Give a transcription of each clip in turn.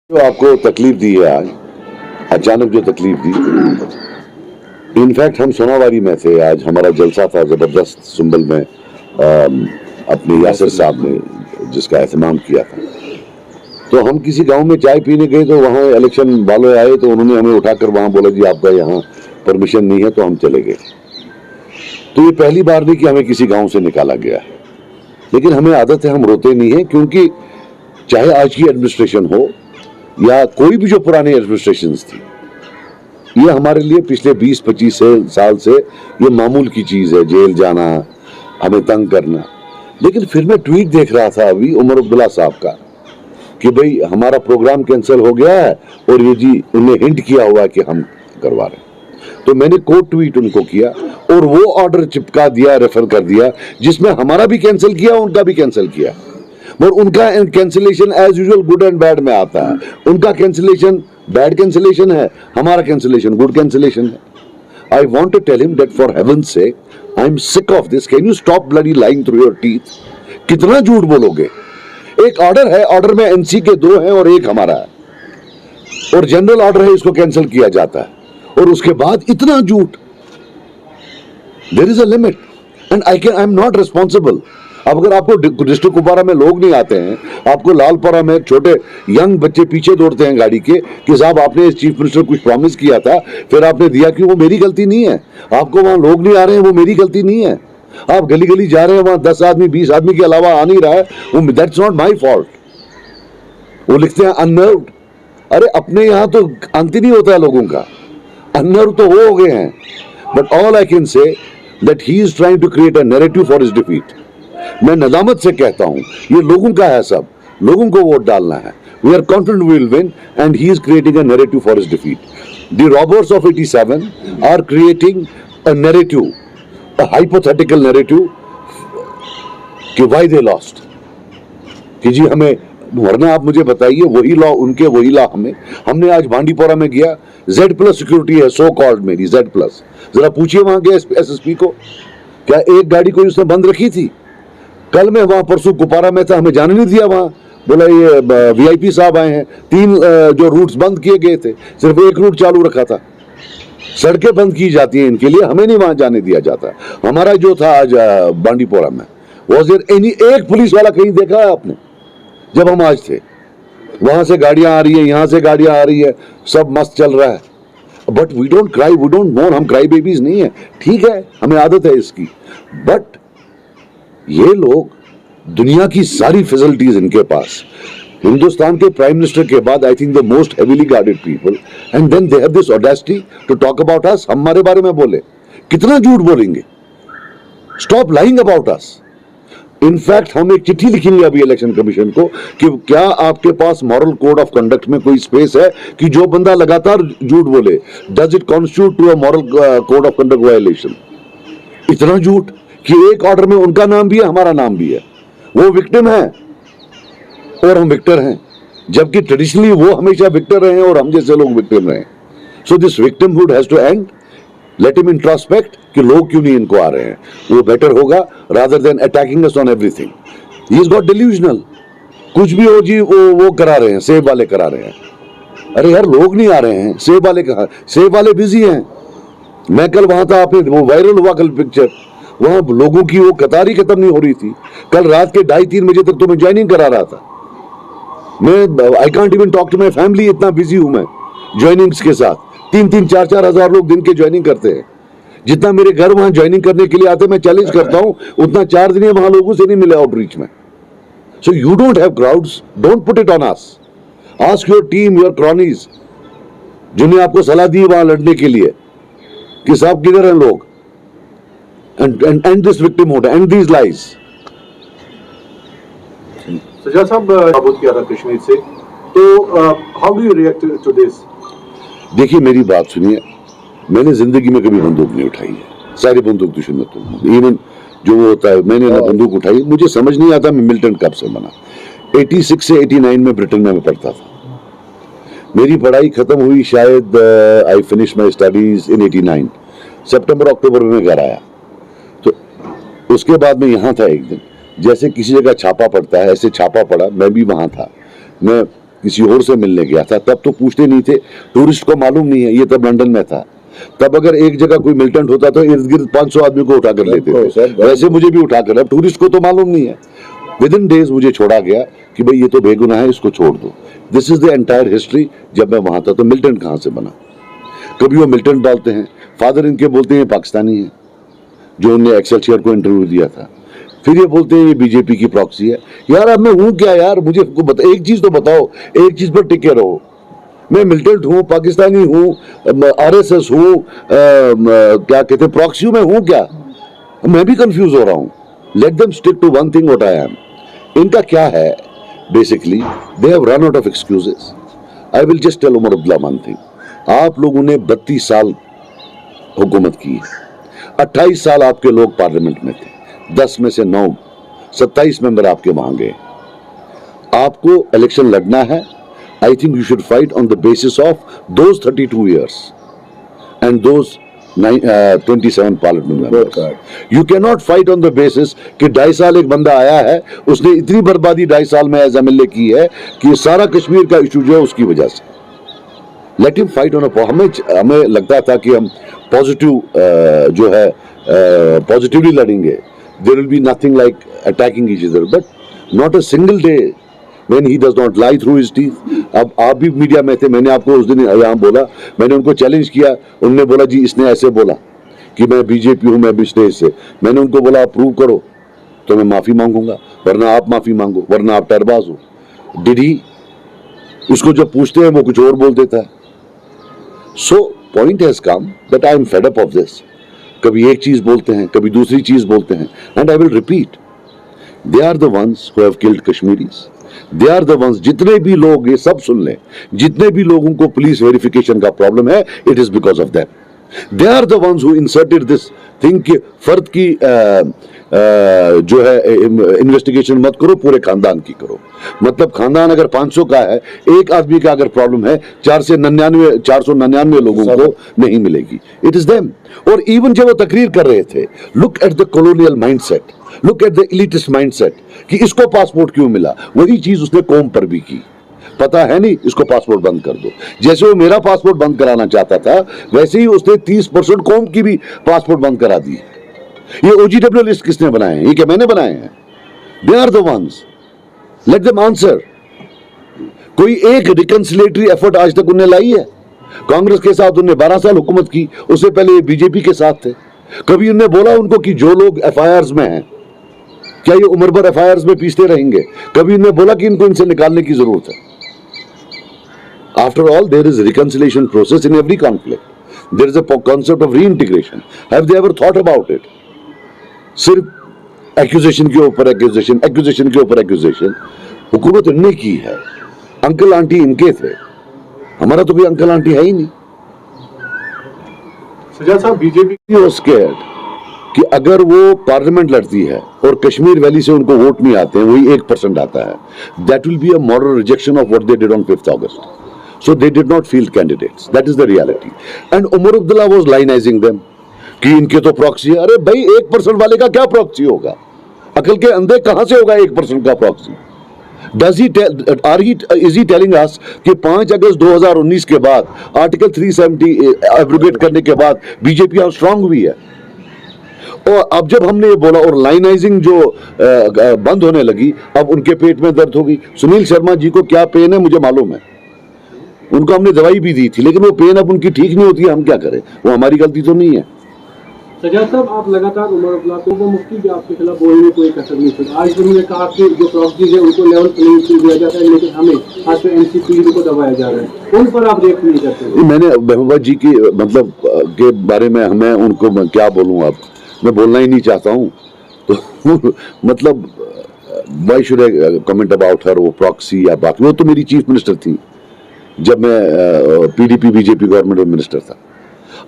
जो आपको तकलीफ दी है आज, अचानक जो तकलीफ दी, इनफैक्ट हम सोनावारी में थे, आज हमारा जलसा था जबरदस्त सुंबल में, अपने यासिर साहब ने जिसका एहतमाम किया था। तो हम किसी गांव में चाय पीने गए तो वहां इलेक्शन वाले आए तो उन्होंने हमें उठाकर वहां बोला जी आपका यहाँ परमिशन नहीं है, तो हम चले गए। तो ये पहली बार नहीं कि हमें किसी गांव से निकाला गया है, लेकिन हमें आदत है, हम रोते नहीं है, क्योंकि चाहे आज की एडमिनिस्ट्रेशन हो या कोई भी जो पुरानी एडमिनिस्ट्रेशंस थी, ये हमारे लिए पिछले 20-25 साल से ये मामूल की चीज है, जेल जाना, हमें तंग करना। लेकिन फिर मैं ट्वीट देख रहा था अभी उमर अब्दुल्ला साहब का कि भाई हमारा प्रोग्राम कैंसिल हो गया है और ये जी उन्हें हिंट किया हुआ कि हम करवा रहे हैं। तो मैंने कोट ट्वीट उनको किया और वो ऑर्डर चिपका दिया, रेफर कर दिया, जिसमें हमारा भी कैंसिल किया, उनका भी कैंसिल किया। और उनका cancellation as usual good and bad में आता है। उनका कैंसिलेशन बैड कैंसिलेशन है, हमारा कैंसिलेशन गुड कैंसिलेशन है। I want to tell him that for heaven's sake I am sick of this, can you stop bloody lying through your teeth. कितना झूठ बोलोगे? एक ऑर्डर है, ऑर्डर में एनसी के 2 हैं और 1 हमारा है, और जनरल ऑर्डर है, इसको कैंसिल किया जाता है, और उसके बाद इतना झूठ। There is a limit and I am not responsible. अब अगर आपको डिस्ट्रिक्ट कुपवारा में लोग नहीं आते हैं, आपको लालपुरा में छोटे यंग बच्चे पीछे दौड़ते हैं गाड़ी के कि साहब आपने चीफ मिनिस्टर कुछ प्रॉमिस किया था, फिर आपने दिया क्यों, वो मेरी गलती नहीं है। आपको वहां लोग नहीं आ रहे हैं, वो मेरी गलती नहीं है। आप गली गली जा रहे हैं, वहां 10 आदमी 20 आदमी के अलावा आ नहीं रहा है, वो दैट्स नॉट माई फॉल्ट। वो लिखते हैं अननर्व्ड। अरे अपने यहां तो अंत ही नहीं होता है लोगों का, अननर्व तो वो हो गए हैं। But all I can say that he is trying to create a narrative for his defeat. मैं नदामत से कहता हूं, ये लोगों का है, सब लोगों को वोट डालना है। We are confident we will win and he is creating a narrative for his defeat. The robbers of 87 are creating a narrative, a hypothetical narrative कि व्हाई दे लॉस्ट, कि जी हमें, वरना आप मुझे बताइए, वही लॉ उनके, वही लॉ हमें। हमने आज बांडीपोरा में गया, Z+ सिक्योरिटी है सो कॉल्ड मेरी, Z+। जरा पूछिए वहां के SSP को, क्या एक गाड़ी कोई उसने बंद रखी थी? कल मैं वहां परसों कुपवारा में था, हमें जाने नहीं दिया वहां, बोला ये VIP साहब आए हैं। 3 जो रूट्स बंद किए गए थे, सिर्फ 1 रूट चालू रखा था। सड़कें बंद की जाती हैं इनके लिए, हमें नहीं वहां जाने दिया जाता। हमारा जो था आज बांडीपोरा में, वॉज देयर एनी एक पुलिस वाला कहीं देखा है आपने? जब हम आज थे, वहां से गाड़ियां आ रही है, यहां से गाड़ियां आ रही है, सब मस्त चल रहा है। But we don't cry, we don't mourn, हम क्राई बेबीज नहीं है। ठीक है, हमें आदत है इसकी, बट ये लोग, दुनिया की सारी फैसिलिटीज इनके पास, हिंदुस्तान के प्राइम मिनिस्टर के बाद I think the most heavily guarded people, and then they have this audacity to talk about us. हमारे बारे में बोले, कितना झूठ बोलेंगे? Stop lying about us. In fact हम एक चिट्ठी लिखेंगे अभी इलेक्शन कमीशन को कि क्या आपके पास मॉरल कोड ऑफ कंडक्ट में कोई स्पेस है कि जो बंदा लगातार झूठ बोले, does it constitute to a moral code of conduct violation? इतना झूठ कि एक ऑर्डर में उनका नाम भी है, हमारा नाम भी है। वो विक्टिम है और हम विक्टर हैं, जबकि ट्रेडिशनली वो हमेशा विक्टर रहे हैं और हम जैसे लोग विक्टिम रहे। So this victimhood has to end. Let him introspect कि लोग क्यों नहीं इनको आ रहे हैं, वो बेटर होगा rather than attacking us on everything. He is got delusional, कुछ भी हो जी वो करा रहे हैं, सेब वाले करा रहे हैं। अरे यार लोग नहीं आ रहे हैं, सेब वाले कहा, सेब वाले बिजी हैं। मैं कल वहां था, आपने वो वायरल हुआ कल पिक्चर, वहां लोगों की वो कतार ही खत्म नहीं हो रही थी। कल रात के 2:30-3 बजे तक तो मैं ज्वाइनिंग करा रहा था। मैं I can't even talk to my family, इतना बिजी हूं मैं ज्वाइनिंग्स के साथ। 3-3, 4-4 हजार लोग दिन के ज्वाइनिंग करते हैं। जितना मेरे घर वहां ज्वाइनिंग करने के लिए आते, मैं चैलेंज करता हूं, उतना 4 दिन वहां लोगों से नहीं मिले आउटरीच में। So you don't have crowds, don't put it on us. Ask your team, your cronies, जिन्हें आपको सलाह दी वहां लड़ने के लिए, कि साहब किधर हैं लोग, and end this victimhood, end these lies. Sajjad साहब बात किया था कश्मीर से, तो how do you react to this? देखिए मेरी बात सुनिए, मैंने जिंदगी में कभी बंदूक नहीं उठाई है, सारी बंदूक दुश्मन हूँ। इवन जो वो होता है, मैंने ना बंदूक उठाई, मुझे समझ नहीं आता मैं मिलिटेंट कब से बना। 86 से 89 में ब्रिटेन में मैं पढ़ता था। मेरी पढ़ाई खत्म हुई शायद, I finish my studies in 89 सितंबर अक्टूबर में घर आया। उसके बाद मैं यहाँ था एक दिन, जैसे किसी जगह छापा पड़ता है ऐसे छापा पड़ा, मैं भी वहां था। मैं किसी और से मिलने गया था, तब तो पूछते नहीं थे, टूरिस्ट को मालूम नहीं है, ये तब लंदन में था। तब अगर एक जगह कोई मिलिटेंट होता तो इर्द गिर्द 500 आदमी को उठा कर लेते थे, वैसे मुझे भी उठा कर, अब टूरिस्ट को तो मालूम नहीं है। विद इन डेज मुझे छोड़ा गया कि भाई ये तो बेगुनाह है, इसको छोड़ दो। This is the entire history. जब मैं वहां था तो मिलिटेंट कहां से बना? कभी वो मिलिटेंट डालते हैं, फादर इनके बोलते हैं पाकिस्तानी है, जो उन्होंने एक्सेलसियर को इंटरव्यू दिया था, फिर ये बोलते हैं ये बीजेपी की प्रॉक्सी है। यार अब मैं हूं क्या यार? मुझे एक चीज तो बताओ, एक चीज पर टिके रहो। मैं मिलिटेंट हूं, पाकिस्तानी हूं, आरएसएस हूं, क्या कहते हैं, प्रॉक्सी में हूं क्या? मैं भी कंफ्यूज हो रहा हूं। Let them stick to one thing what I am. इनका क्या है basically, they have run out of excuses. I will just tell Omar Abdullah one thing, आप लोगों ने 32 साल हुकूमत की है, 28 साल आपके लोग पार्लियामेंट में थे, 10 में से 9, 27 मेंबर आपके वहां गए। आपको इलेक्शन लड़ना है, I think you should fight on the basis of those 32 years and those 27 parliament members. You can not fight on the basis कि 2.5 साल एक बंदा आया है, उसने इतनी बर्बादी 2.5 साल में एज एमएलए की है कि सारा कश्मीर का इशू जो है उसकी वजह से। Let him fight on a, हमें लगता था कि हम पॉजिटिव जो है पॉजिटिवली लड़ेंगे, there will be nothing like attacking each other, but not a single day when he does not lie through his teeth। अब आप भी मीडिया में थे, मैंने आपको उस दिन यहाँ बोला, मैंने उनको चैलेंज किया, उन्होंने बोला जी इसने ऐसे बोला कि मैं बीजेपी हूँ, मैं बिस्टेज से। मैंने उनको बोला आप प्रूव करो तो मैं माफी मांगूंगा, वरना आप माफी मांगो, वरना आप टरबाज हो। Did he? इसको जब पूछते हैं वो कुछ और बोल देता है। So point has come that I am fed up of this. कभी एक चीज बोलते हैं, कभी दूसरी चीज बोलते हैं, and I will repeat, they are the ones who have killed Kashmiris. They are the ones, जितने भी लोग, ये सब सुन लें, जितने भी लोगों को पुलिस वेरिफिकेशन का प्रॉब्लम है, it is because of them. They are the ones who inserted this thing कि फर्द की जो है इन्वेस्टिगेशन मत करो, पूरे खानदान की करो। मतलब खानदान अगर 500 का है, एक आदमी का अगर प्रॉब्लम है, 499 लोगों को नहीं मिलेगी। It is them. और इवन जब वो तकरीर कर रहे थे, look at the colonial mindset, look at the elitist mindset कि इसको पासपोर्ट क्यों मिला, वही चीज उसने कौम पर भी की। पता है नहीं, इसको पासपोर्ट बंद कर दो। जैसे वो मेरा पासपोर्ट बंद कराना चाहता था, वैसे ही उसने 30% कौम की भी पासपोर्ट बंद करा दी। ये ओजीडब्ल्यू लिस्ट किसने बनाए हैं? ये क्या मैंने बनाए हैं? They are the ones, let them answer. कोई एक रिकंसिलेटरी एफर्ट आज तक उन्हें लाई है? कांग्रेस के साथ उन्हें 12 साल हुकूमत की, उससे पहले बीजेपी के साथ थे। कभी उन्हें बोला उनको कि जो लोग एफआईआर्स में हैं, क्या ये उम्र भर एफआईआर्स में पीसते रहेंगे? कभी उन्हें बोला कि इनको इनसे निकालने की जरूरत है? After all there is reconciliation process in every conflict. There is a concept of reintegration. Have they ever thought about it? सिर्फ एक्यूजेशन के ऊपर एक्यूजेशन, एक्यूजेशन के ऊपर एक्यूजेशन। हुकूमत इनने की है, अंकल आंटी इनके थे, हमारा तो कोई अंकल आंटी है ही नहीं। सजाद साहब, बीजेपी स्कैर्ड कि अगर वो पार्लियामेंट लड़ती है और कश्मीर वैली से उनको वोट नहीं आते हैं, वही 1% आता है, that will be a moral rejection of what they did on 5th August। So they did not field candidates, that is the reality. And Omar Abdullah was lionising them कि इनके तो प्रॉक्सी है। अरे भाई, 1% वाले का क्या प्रॉक्सी होगा? अकल के अंधे कहां से होगा 1% का proxy? Does he tell, is he telling us कि 5 अगस्त 2019 के बाद आर्टिकल 370 एब्रोगेट करने के बाद बीजेपी यहाँ स्ट्रांग हुई है? और अब जब हमने ये बोला और लाइनाइजिंग जो बंद होने लगी, अब उनके पेट में दर्द होगी। सुनील शर्मा जी को क्या पेन है मुझे मालूम है, उनको हमने दवाई भी दी थी, लेकिन वो पेन अब उनकी ठीक नहीं होती है, हम क्या करें? वो हमारी गलती तो नहीं है। सजाद साहब, आप लगातार उमर अब्दुल्ला को, वो मुफ्ती भी आपके खिलाफ बोलने में कोई कसर नहीं छोड़ी। आज उन्होंने कहा कि जो प्रॉक्सीज है उनको लेवल प्लेइंग फील्ड दिया जाता है, लेकिन हमें आज पे एनसीपी को दबाया जा रहा है। उन पर आप रिएक्ट नहीं करते? मैंने महबूबा जी की मतलब के बारे में हमें उनको मैं क्या बोलूँ, अब मैं बोलना ही नहीं चाहता हूँ, तो मतलब why should I comment about her? वो प्रॉक्सी या बात, वो तो मेरी चीफ मिनिस्टर थी जब मैं पीडीपी बीजेपी गवर्नमेंट में मिनिस्टर था।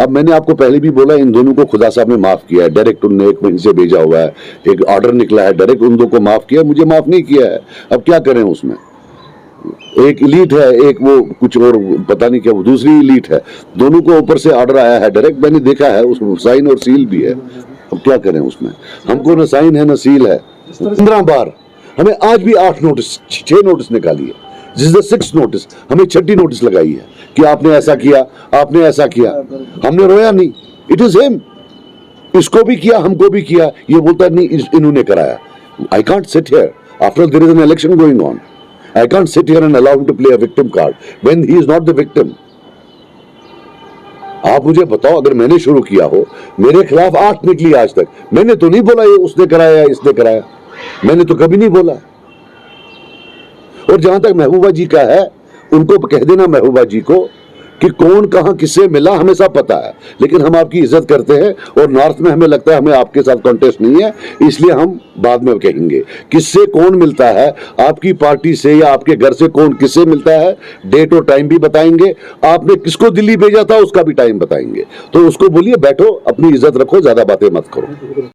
अब मैंने आपको पहले भी बोला, इन दोनों को खुदा साहब ने माफ किया है, डायरेक्ट उनने एक महीने से भेजा हुआ है, एक ऑर्डर निकला है, डायरेक्ट उन दो को माफ किया, मुझे माफ नहीं किया है। अब क्या करें उसमें? एक इलीट है, एक वो कुछ और पता नहीं क्या, वो दूसरी इलीट है। दोनों को ऊपर से ऑर्डर आया है डायरेक्ट, मैंने देखा है, उसमें साइन और सील भी है। अब क्या करें उसमें? हमको न साइन है न सील है। 15 बार हमें आज भी 8 नोटिस, 6 नोटिस निकाली है। This is the 6th notice, हमें 6ठी नोटिस लगाई है कि आपने ऐसा किया, आपने ऐसा किया। हमने रोया नहीं, इट इज हिम, इसको भी किया, हमको भी किया। ये बोलता नहीं इन्होंने कराया। I can't sit here, after there is an election going on, I can't sit here and allow him to play a victim card when he is not the victim. आप मुझे बताओ, अगर मैंने शुरू किया हो, मेरे खिलाफ 8 निकली आज तक, मैंने तो नहीं बोला ये उसने कराया इसने कराया, मैंने तो कभी नहीं बोला। और जहां तक महबूबा जी का है, उनको कह देना महबूबा जी को कि कौन कहां किससे मिला हमें सब पता है, लेकिन हम आपकी इज्जत करते हैं और नॉर्थ में हमें लगता है हमें आपके साथ कॉन्टेस्ट नहीं है, इसलिए हम बाद में कहेंगे किससे कौन मिलता है, आपकी पार्टी से या आपके घर से कौन किससे मिलता है, डेट और टाइम भी बताएंगे। आपने किसको दिल्ली भेजा था उसका भी टाइम बताएंगे। तो उसको बोलिए बैठो, अपनी इज्जत रखो, ज्यादा बातें मत करो।